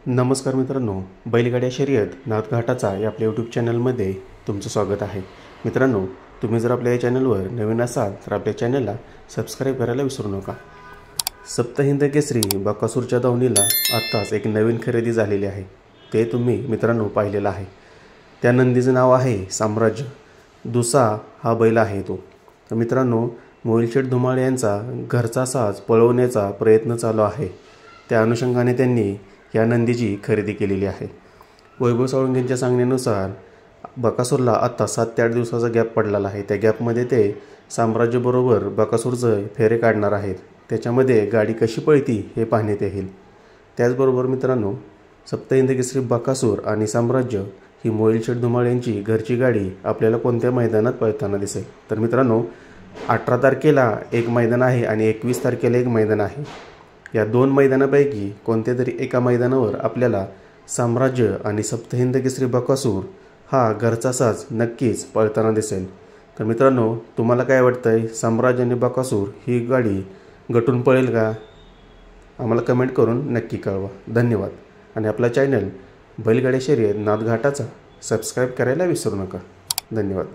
नमस्कार मित्रांनो, बैलगाड्या शर्यत नाथघाटाचा या आपल्या यूट्यूब चॅनलमध्ये तुमचं स्वागत आहे। मित्रांनो, तुम्ही जर आपल्या या चॅनलवर नवीन असाल तर आपल्या चॅनलला सबस्क्राईब करायला विसरू नका। सप्तहिंद केसरी बकासूरच्या दावणीला आत्ताच एक नवीन खरेदी झालेली आहे, ते तुम्ही मित्रांनो पाहिलेलं आहे। त्या नंदीचं नाव आहे साम्राज्य। दुसा हा बैल आहे तो। तर मित्रांनो, मोहिलशेठ धुमाळ यांचा घरचा साज पळवण्याचा प्रयत्न चालू आहे। त्या अनुषंगाने त्यांनी या नंदीची खरेदी केलेली आहे। वैभव साळुंखेंच्या सांगण्यानुसार बकासूरला आता 7 ते 8 दिवसाचा गॅप पडलेला आहे। त्या गॅपमध्ये ते साम्राज्यबरोबर बकासूरचे फेरे काढणार आहेत। त्याच्यामध्ये गाडी कशी पळती हे पाहण्यात येईल। त्याचबरोबर मित्रांनो, सप्तहिंद केसरी बकासूर आणि साम्राज्य ही मोहिलशेठ धुमाळ यांची घरची गाडी आपल्याला कोणत्या मैदानात पळताना दिसेल। तर मित्रांनो, 18 तारखेला एक मैदान आहे आणि 21 तारखेला एक मैदान आहे। या दोन मैदानापैकी कोणत्या तरी एका मैदानावर आपल्याला साम्राज्य आणि सप्तहिंद केसरी बकासूर हा घरचा साज नक्कीच पळताना दिसेल। तर मित्रांनो, तुम्हाला काय वाटतंय, साम्राज्य आणि बकासूर ही गाडी गटून पळेल का? आम्हाला कमेंट करून नक्की कळवा। धन्यवाद। आणि आपला चॅनल बैलगाड्या शर्यत नाथघाटाचा सबस्क्राईब करायला विसरू नका। धन्यवाद।